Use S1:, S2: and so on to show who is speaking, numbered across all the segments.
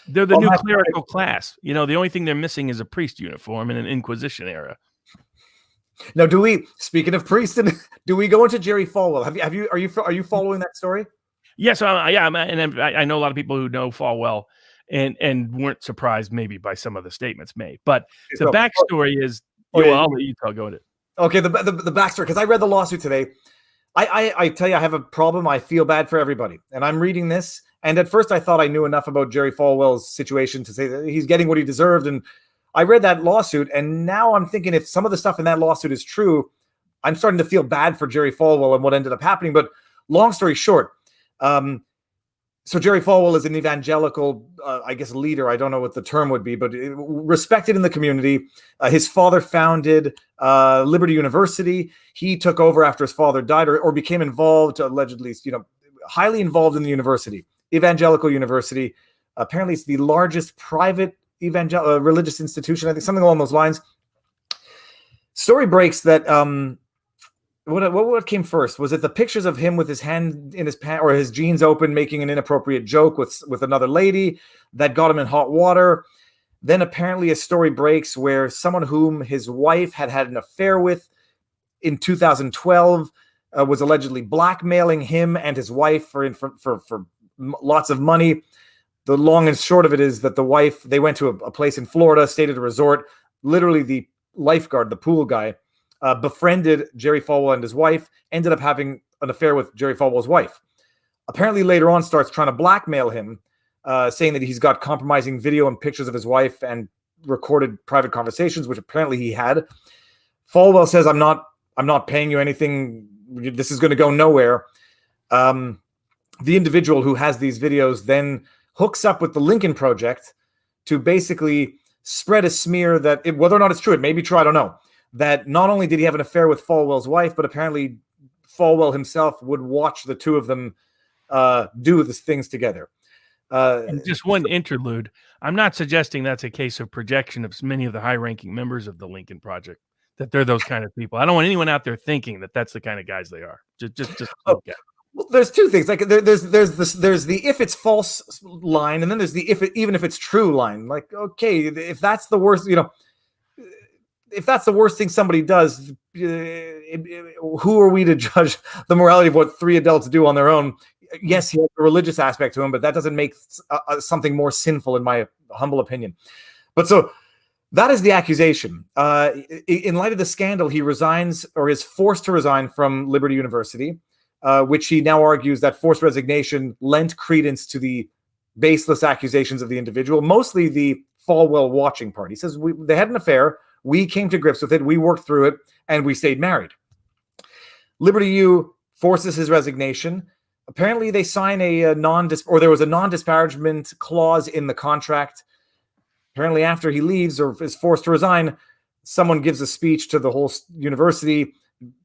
S1: They're the new clerical class. You know, the only thing they're missing is a priest uniform in an Inquisition era.
S2: Now, speaking of priests, do we go into Jerry Falwell? Are you following that story?
S1: Yes, and I know a lot of people who know Falwell and weren't surprised maybe by some of the statements made. But the backstory is, I'll let you go ahead.
S2: Okay, the backstory, because I read the lawsuit today. I tell you, I have a problem. I feel bad for everybody. And I'm reading this. And at first I thought I knew enough about Jerry Falwell's situation to say that he's getting what he deserved. And I read that lawsuit. And now I'm thinking if some of the stuff in that lawsuit is true, I'm starting to feel bad for Jerry Falwell and what ended up happening. But long story short, so Jerry Falwell is an evangelical, I guess, leader. I don't know what the term would be, but respected in the community. His father founded Liberty University. He took over after his father died, or became involved, allegedly, highly involved in the university, evangelical university. Apparently, it's the largest private religious institution. I think something along those lines. Story breaks that what came first? Was it the pictures of him with his hand in his pants or his jeans open, making an inappropriate joke with another lady that got him in hot water? Then apparently a story breaks where someone whom his wife had an affair with in 2012 was allegedly blackmailing him and his wife for lots of money. The long and short of it is that the wife, they went to a place in Florida, stayed at a resort. Literally the lifeguard, the pool guy, befriended Jerry Falwell and his wife, ended up having an affair with Jerry Falwell's wife. Apparently later on starts trying to blackmail him, saying that he's got compromising video and pictures of his wife and recorded private conversations, which apparently he had. Falwell says, I'm not paying you anything. This is going to go nowhere. The individual who has these videos then hooks up with the Lincoln Project to basically spread a smear that, whether or not it's true, it may be true, I don't know, that not only did he have an affair with Falwell's wife, but apparently Falwell himself would watch the two of them do these things together.
S1: And just one interlude. I'm not suggesting that's a case of projection of many of the high-ranking members of the Lincoln Project, that they're those kind of people. I don't want anyone out there thinking that that's the kind of guys they are. Just look at it.
S2: Well, there's two things. Like there's the if it's false line, and then there's the even if it's true line. Like, okay, if that's the worst, if that's the worst thing somebody does, who are we to judge the morality of what three adults do on their own? Yes, he has a religious aspect to him, but that doesn't make something more sinful, in my humble opinion. But so that is the accusation. In light of the scandal, he resigns, or is forced to resign from Liberty University, which he now argues that forced resignation lent credence to the baseless accusations of the individual, mostly the Falwell watching part. He says they had an affair. We came to grips with it. We worked through it, and we stayed married. Liberty U forces his resignation. Apparently, they sign there was a non-disparagement clause in the contract. Apparently, after he leaves or is forced to resign, someone gives a speech to the whole university,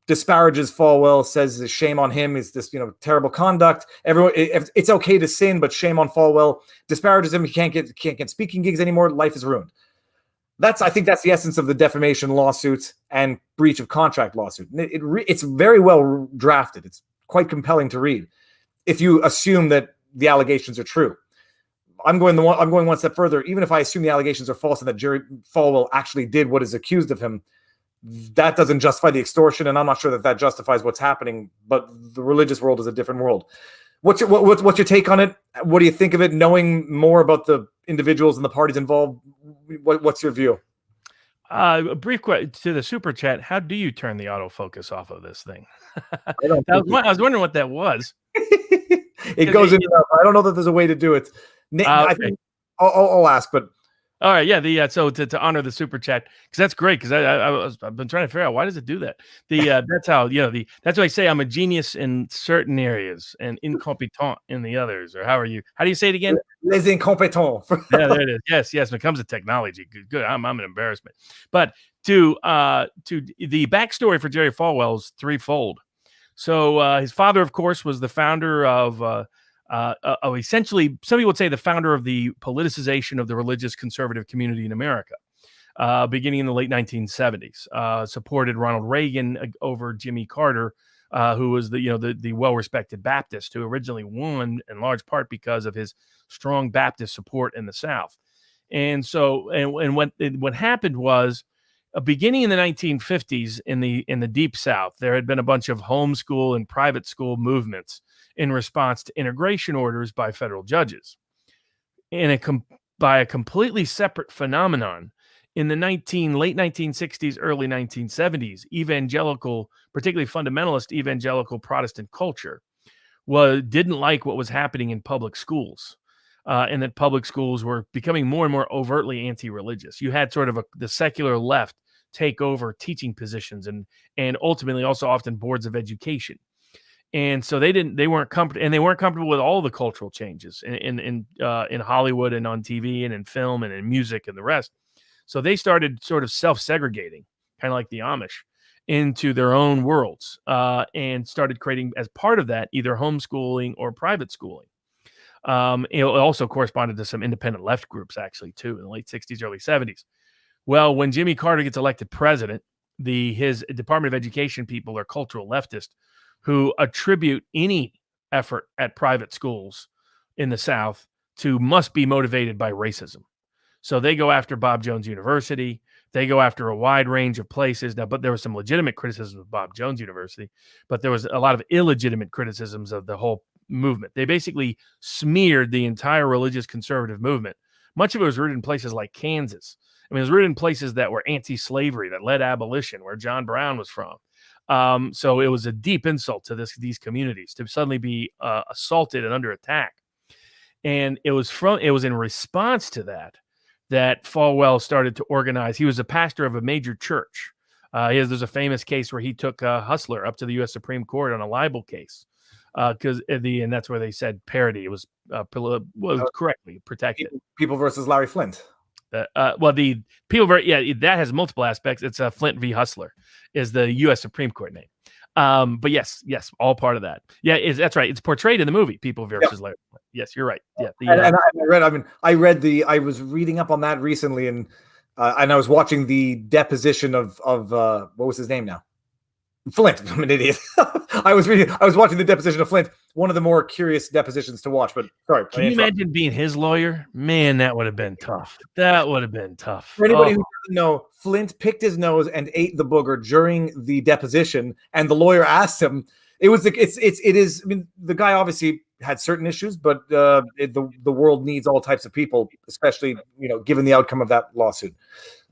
S2: disparages Falwell, says shame on him, is this terrible conduct. Everyone, it's okay to sin, but shame on Falwell. Disparages him. He can't get speaking gigs anymore. Life is ruined. I think that's the essence of the defamation lawsuit and breach of contract lawsuit. It's very well drafted. It's quite compelling to read if you assume that the allegations are true. I'm going one step further. Even if I assume the allegations are false and that Jerry Falwell actually did what is accused of him, that doesn't justify the extortion, and I'm not sure that justifies what's happening. But the religious world is a different world. What's your take on it? What do you think of it? Knowing more about the individuals and the parties involved, what's your view?
S1: A brief question to the super chat. How do you turn the autofocus off of this thing? I was wondering what that was.
S2: It goes in. I don't know that there's a way to do it.
S1: Okay.
S2: I think I'll ask, but
S1: all right, yeah. So to honor the super chat, because that's great. Because I've been trying to figure out why does it do that. That's how that's why I say I'm a genius in certain areas and incompetent in the others. Or how do you say it again?
S2: Les incompetents.
S1: Yeah, there it is. Yes. When it comes to technology, good. I'm an embarrassment. But to the backstory for Jerry Falwell is threefold. So his father, of course, was the founder of essentially, some people would say the founder of the politicization of the religious conservative community in America, beginning in the late 1970s. Supported Ronald Reagan over Jimmy Carter who was the well-respected Baptist, who originally won in large part because of his strong Baptist support in the South. And so, and what happened was, beginning in the 1950s in the Deep South, there had been a bunch of homeschool and private school movements in response to integration orders by federal judges. By a completely separate phenomenon, in the late 1960s, early 1970s, evangelical, particularly fundamentalist evangelical Protestant culture, didn't like what was happening in public schools. And that public schools were becoming more and more overtly anti-religious. You had sort of the secular left take over teaching positions and ultimately also often boards of education. And so they weren't comfortable with all the cultural changes in Hollywood and on TV and in film and in music and the rest. So they started sort of self-segregating, kind of like the Amish, into their own worlds, and started creating, as part of that, either homeschooling or private schooling. It also corresponded to some independent left groups, actually, too, in the late 60s, early 70s. Well, when Jimmy Carter gets elected president, his Department of Education people are cultural leftists who attribute any effort at private schools in the South must be motivated by racism. So they go after Bob Jones University. They go after a wide range of places. Now, but there was some legitimate criticism of Bob Jones University, but there was a lot of illegitimate criticisms of the whole movement. They basically smeared the entire religious conservative movement. Much of it was rooted in places like Kansas. I mean, it was rooted in places that were anti-slavery, that led abolition, where John Brown was from. So it was a deep insult to these communities to suddenly be assaulted and under attack. And it was in response to that Falwell started to organize. He was a pastor of a major church. There's a famous case where he took Hustler up to the U.S. Supreme Court on a libel case, and that's where they said parody. It was correctly protected.
S2: People versus Larry Flint.
S1: The people, that has multiple aspects. It's Flint v. Hustler is the U.S. Supreme Court name. But yes, all part of that. Yeah, that's right. It's portrayed in the movie People versus Larry Flint. Yes, you're right. Yeah,
S2: I was reading up on that recently, and I was watching the deposition of what was his name now? Flint. I'm an idiot. I was watching the deposition of Flint. One of the more curious depositions to watch. But sorry.
S1: Can you imagine being his lawyer? Man, that would have been tough. That would have been tough.
S2: For anybody who doesn't know, Flint picked his nose and ate the booger during the deposition, and the lawyer asked him. It is. I mean, the guy obviously had certain issues, but the world needs all types of people, especially given the outcome of that lawsuit.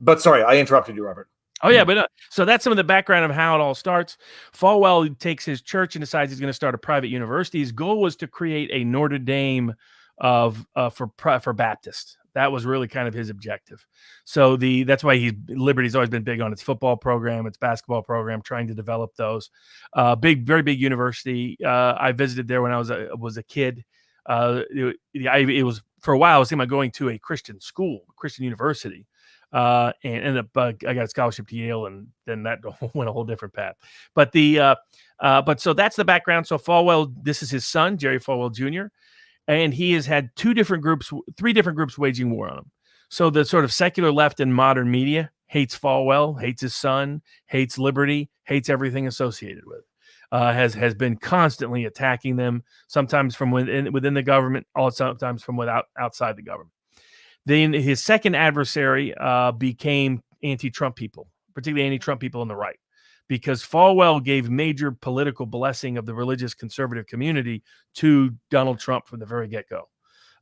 S2: But sorry, I interrupted you, Robert.
S1: Oh, yeah, but so that's some of the background of how it all starts. Falwell takes his church and decides he's going to start a private university. His goal was to create a Notre Dame for Baptist. That was really kind of his objective. So that's why Liberty's always been big on its football program, its basketball program, trying to develop those. Very big university. I visited there when I was a kid. It was for a while. I was thinking about going to a Christian school, Christian university. And ended up I got a scholarship to Yale, and then that went a whole different path. But so that's the background. So Falwell, this is his son, Jerry Falwell Jr., and he has had three different groups waging war on him. So the sort of secular left in modern media hates Falwell, hates his son, hates Liberty, hates everything associated with it. Has been constantly attacking them, sometimes from within the government, sometimes from outside the government. Then his second adversary became anti-Trump people, particularly anti-Trump people on the right, because Falwell gave major political blessing of the religious conservative community to Donald Trump from the very get-go.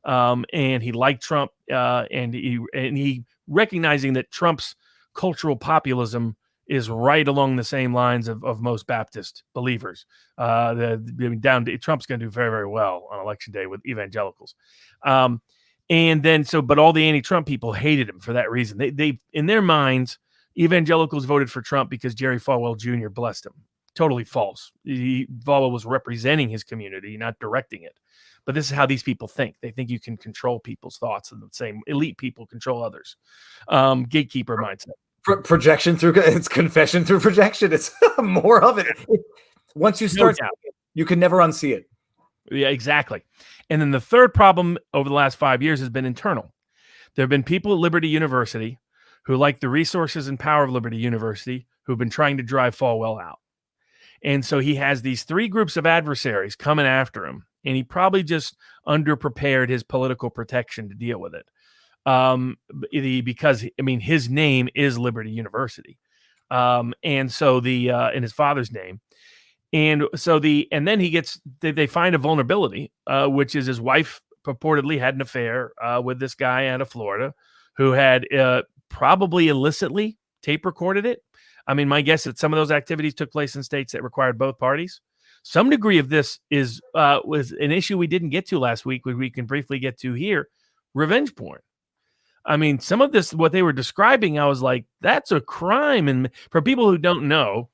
S1: And he liked Trump, and he recognizing that Trump's cultural populism is right along the same lines of most Baptist believers. Trump's going to do very, very well on election day with evangelicals. And then but all the anti-Trump people hated him for that reason. They in their minds, evangelicals voted for Trump because Jerry Falwell Jr. blessed him. Totally false. Falwell was representing his community, not directing it. But this is how these people think. They think you can control people's thoughts, and the same elite people control others. Gatekeeper mindset.
S2: Projection it's confession through projection. It's more of it. Once you start, you can never unsee it.
S1: Yeah, exactly. And then the third problem over the last 5 years has been internal. There have been people at Liberty University who like the resources and power of Liberty University who've been trying to drive Falwell out. And so he has these three groups of adversaries coming after him, and he probably just underprepared his political protection to deal with it. Because I mean, his name is Liberty University. And so in his father's name. And so then they find a vulnerability, which is his wife purportedly had an affair with this guy out of Florida who had probably illicitly tape recorded it. I mean, my guess that some of those activities took place in states that required both parties. Some degree of this was an issue we didn't get to last week, which we can briefly get to here: revenge porn. I mean, some of this, what they were describing, I was like, that's a crime. And for people who don't know,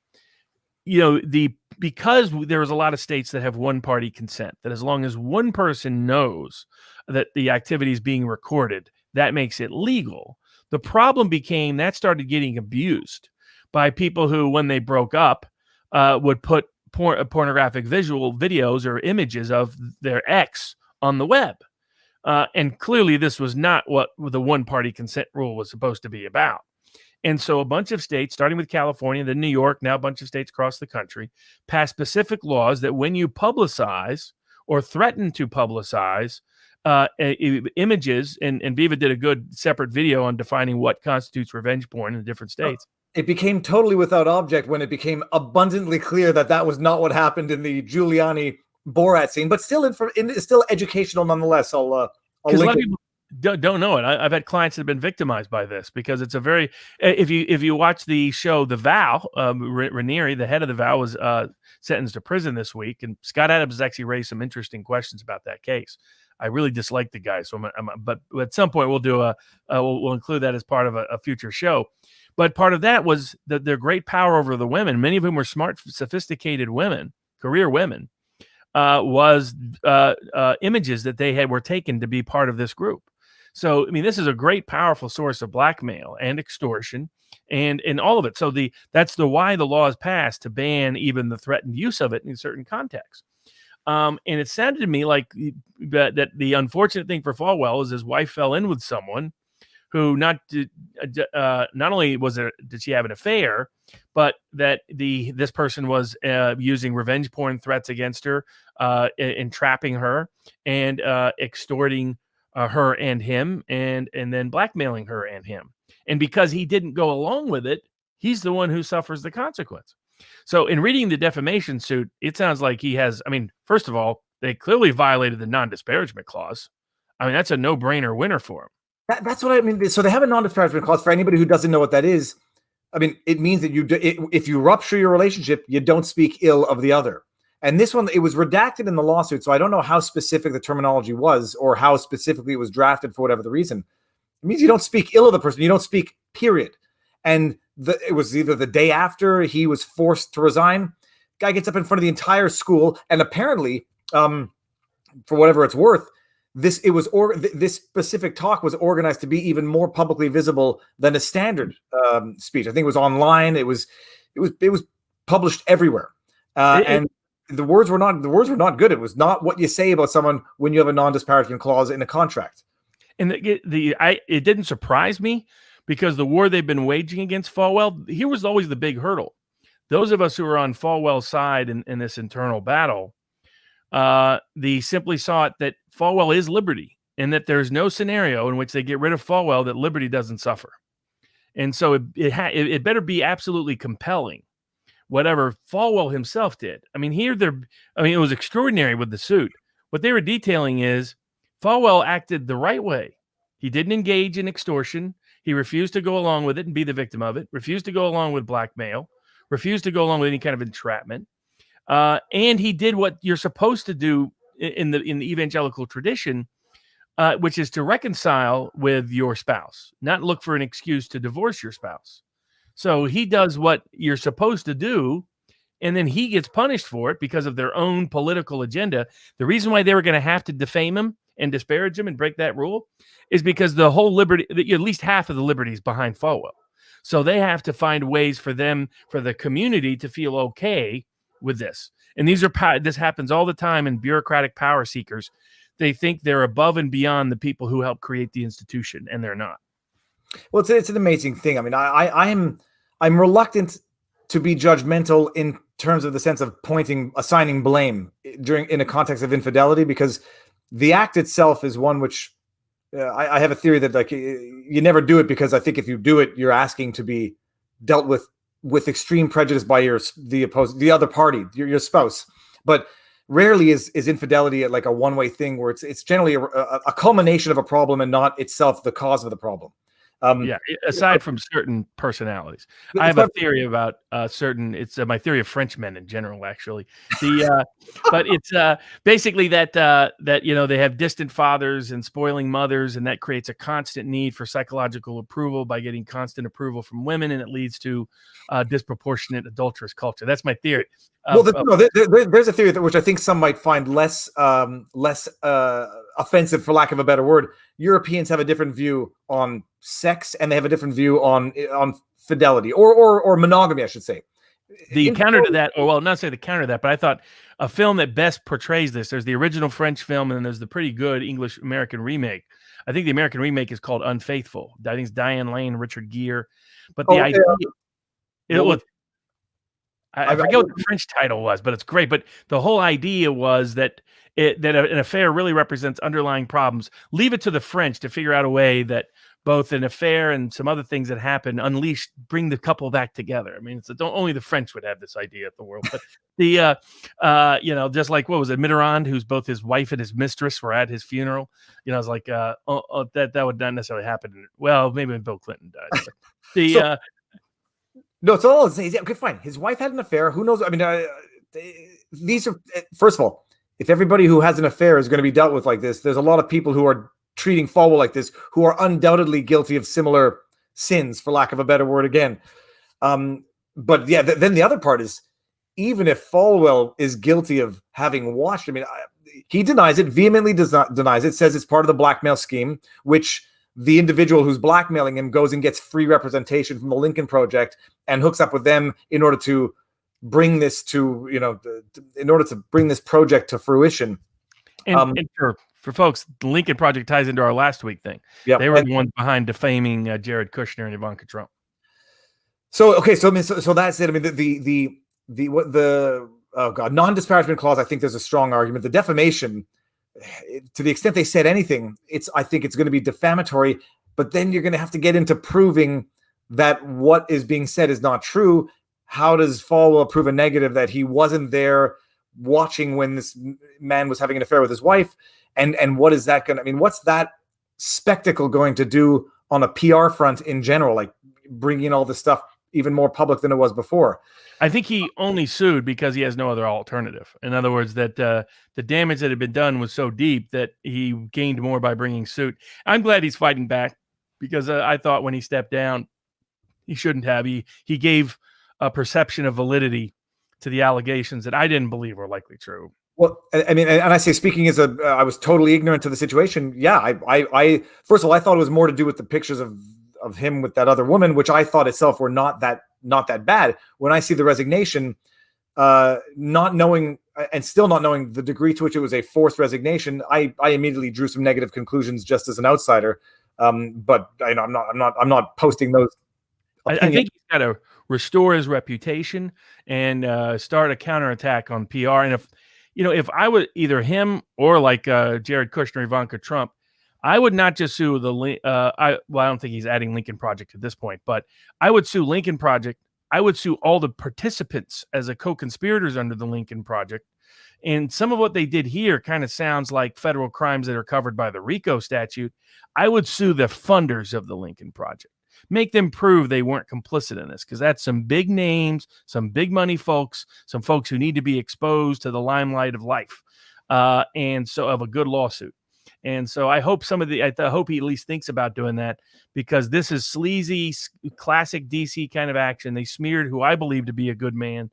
S1: because there was a lot of states that have one-party consent, that as long as one person knows that the activity is being recorded, that makes it legal. The problem became that started getting abused by people who, when they broke up, would put pornographic videos or images of their ex on the web. And clearly this was not what the one-party consent rule was supposed to be about. And so a bunch of states, starting with California, then New York, now a bunch of states across the country, passed specific laws that when you publicize or threaten to publicize images, and Viva did a good separate video on defining what constitutes revenge porn in the different states.
S2: It became totally without object when it became abundantly clear that that was not what happened in the Giuliani Borat scene, but still still educational nonetheless. I'll link it.
S1: Don't know it. I've had clients that have been victimized by this because it's a very. If you watch the show The Vow, Ranieri, the head of The Vow, was sentenced to prison this week, and Scott Adams has actually raised some interesting questions about that case. I really dislike the guy, so but at some point we'll do we'll include that as part of a future show. But part of that was their great power over the women. Many of whom were smart, sophisticated women, career women. Was images that they were taken to be part of this group. So, I mean, this is a great, powerful source of blackmail and extortion and all of it. So that's why the law is passed to ban even the threatened use of it in certain contexts. And it sounded to me like that the unfortunate thing for Falwell is his wife fell in with someone who not only did she have an affair, but that this person was using revenge porn threats against her, entrapping her, and extorting her and him, and then blackmailing her and him. And because he didn't go along with it, he's the one who suffers the consequence. So in reading the defamation suit, it sounds like he has. I mean, first of all, they clearly violated the non-disparagement clause. I mean, that's a no-brainer winner for him.
S2: That's what I mean. So they have a non-disparagement clause. For anybody who doesn't know what that is, I mean, it means that if you rupture your relationship, you don't speak ill of the other. And this one, it was redacted in the lawsuit, so I don't know how specific the terminology was or how specifically it was drafted for whatever the reason. It means you don't speak ill of the person. You don't speak, period. And it was either the day after he was forced to resign. Guy gets up in front of the entire school, and apparently, for whatever it's worth, this specific talk was organized to be even more publicly visible than a standard speech. I think it was online. It was published everywhere, and the words were not good. It was not what you say about someone when you have a non-disparagement clause in a contract.
S1: And it didn't surprise me because the war they've been waging against Falwell, here was always the big hurdle. Those of us who are on Falwell's side in this internal battle, they simply saw it that Falwell is liberty, and that there's no scenario in which they get rid of Falwell that liberty doesn't suffer. And so it better be absolutely compelling, whatever Falwell himself did. I mean, it was extraordinary with the suit. What they were detailing is Falwell acted the right way. He didn't engage in extortion. He refused to go along with it and be the victim of it, refused to go along with blackmail, refused to go along with any kind of entrapment. And he did what you're supposed to do in the evangelical tradition, which is to reconcile with your spouse, not look for an excuse to divorce your spouse. So he does what you're supposed to do, and then he gets punished for it because of their own political agenda. The reason why they were going to have to defame him and disparage him and break that rule is because the whole liberty, at least half of the liberty is behind Falwell. So they have to find ways for the community to feel okay with this. And this happens all the time in bureaucratic power seekers. They think they're above and beyond the people who help create the institution, and they're not.
S2: Well, it's an amazing thing. I mean, I'm reluctant to be judgmental in terms of the sense of assigning blame in a context of infidelity, because the act itself is one which I have a theory that like you never do it, because I think if you do it, you're asking to be dealt with extreme prejudice by the other party, your spouse. But rarely is infidelity like a one-way thing where it's generally a culmination of a problem and not itself the cause of the problem.
S1: Aside from certain personalities, I have a theory about certain. It's my theory of French men in general, actually. But it's basically that they have distant fathers and spoiling mothers, and that creates a constant need for psychological approval by getting constant approval from women, and it leads to disproportionate adulterous culture. That's my theory.
S2: There's a theory which I think some might find less offensive, for lack of a better word. Europeans have a different view on sex, and they have a different view on fidelity or monogamy, I should say.
S1: The counter to that, or well, not say the counter to that, but I thought a film that best portrays this. There's the original French film, and then there's the pretty good English American remake. I think the American remake is called Unfaithful. I think it's Diane Lane, Richard Gere. But the idea, I forget what the French title was, but it's great. But the whole idea was that an affair really represents underlying problems. Leave it to the French to figure out a way that both an affair and some other things that happen bring the couple back together. I mean, only the French would have this idea of the world. But just like, what was it, Mitterrand, who's both his wife and his mistress were at his funeral. It's like, that would not necessarily happen. Well, maybe when Bill Clinton died.
S2: No, it's all okay. Fine. His wife had an affair. Who knows? I mean, these are, first of all, if everybody who has an affair is going to be dealt with like this, there's a lot of people who are treating Falwell like this, who are undoubtedly guilty of similar sins, for lack of a better word. Again, but yeah, then the other part is, even if Falwell is guilty of having watched, I mean, he denies it, vehemently denies it, says it's part of the blackmail scheme, which the individual who's blackmailing him goes and gets free representation from the Lincoln Project and hooks up with them in order to bring this bring this project to fruition.
S1: And for folks, the Lincoln Project ties into our last week thing. Yeah, they were the ones behind defaming Jared Kushner and Ivanka Trump.
S2: So that's it. I mean, non-disparagement clause, I think there's a strong argument. The defamation, to the extent they said anything, I think it's going to be defamatory, but then you're going to have to get into proving that what is being said is not true. How does Falwell prove a negative that he wasn't there watching when this man was having an affair with his wife? And what is that going to, I mean, what's that spectacle going to do on a PR front in general, like bringing all this stuff even more public than it was before?
S1: I think he only sued because he has no other alternative. In other words, that the damage that had been done was so deep that he gained more by bringing suit. I'm glad he's fighting back, because I thought when he stepped down, he shouldn't have. He gave a perception of validity to the allegations that I didn't believe were likely true.
S2: Well, I mean, and I say, speaking as I was totally ignorant to the situation. Yeah, I first of all, I thought it was more to do with the pictures of him with that other woman, which I thought itself were not that bad. When I see the resignation, not knowing and still not knowing the degree to which it was a forced resignation, I immediately drew some negative conclusions just as an outsider. But I'm not posting those.
S1: I think he's got to restore his reputation and start a counterattack on PR. And if I would, either him or like Jared Kushner, Ivanka Trump, I would not just sue I don't think he's adding Lincoln Project at this point, but I would sue Lincoln Project. I would sue all the participants as co-conspirators under the Lincoln Project. And some of what they did here kind of sounds like federal crimes that are covered by the RICO statute. I would sue the funders of the Lincoln Project. Make them prove they weren't complicit in this, because that's some big names, some big money folks, some folks who need to be exposed to the limelight of life, and so of a good lawsuit. And so I hope I hope he at least thinks about doing that, because this is sleazy, classic DC kind of action. They smeared who I believe to be a good man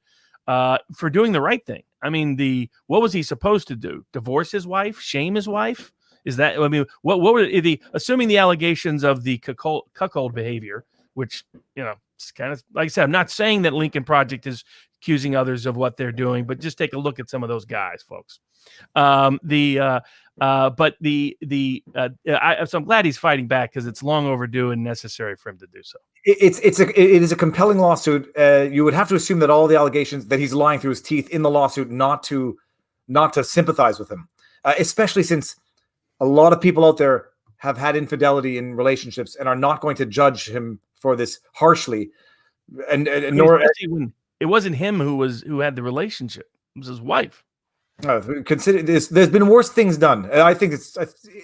S1: for doing the right thing. I mean, what was he supposed to do? Divorce his wife? Shame his wife? Is that, I mean, what were assuming the allegations of the cuckold behavior, which, it's kind of, like I said, I'm not saying that Lincoln Project is accusing others of what they're doing, but just take a look at some of those guys, folks. But so I'm glad he's fighting back because it's long overdue and necessary for him to do so.
S2: It is a compelling lawsuit. You would have to assume that all the allegations that he's lying through his teeth in the lawsuit, not to sympathize with him, especially since a lot of people out there have had infidelity in relationships and are not going to judge him for this harshly. And nor
S1: when it wasn't him who had the relationship; it was his wife.
S2: Consider this. There's been worse things done. I think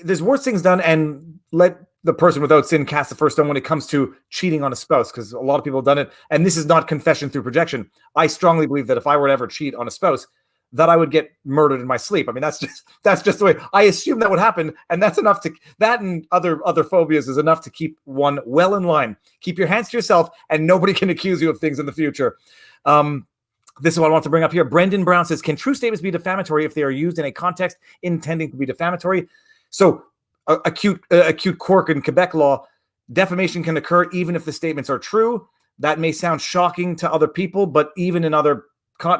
S2: there's worse things done, and let the person without sin cast the first stone when it comes to cheating on a spouse, because a lot of people have done it. And this is not confession through projection. I strongly believe that if I were to ever cheat on a spouse, that I would get murdered in my sleep. I mean, that's just the way I assume that would happen, and that's enough to that and other phobias is enough to keep one well in line. Keep your hands to yourself, and nobody can accuse you of things in the future. This is what I want to bring up here. Brendan Brown says, can true statements be defamatory if they are used in a context intending to be defamatory? So acute quirk in Quebec law, defamation can occur even if the statements are true. That may sound shocking to other people, but even in other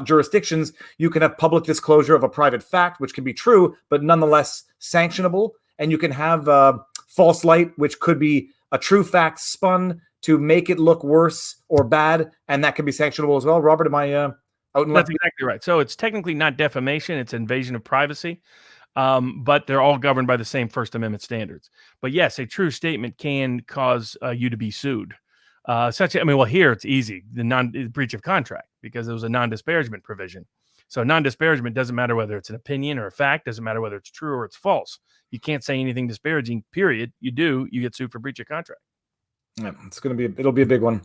S2: jurisdictions, you can have public disclosure of a private fact, which can be true, but nonetheless sanctionable. And you can have false light, which could be a true fact spun to make it look worse or bad, and that can be sanctionable as well. Robert, am I out in left?
S1: That's exactly right. So it's technically not defamation; it's invasion of privacy, but they're all governed by the same First Amendment standards. But yes, a true statement can cause you to be sued. Here it's easy, the breach of contract, because it was a non-disparagement provision. So non-disparagement doesn't matter whether it's an opinion or a fact, doesn't matter whether it's true or it's false. You can't say anything disparaging, period. You get sued for breach of contract.
S2: Yeah, it'll be a big one.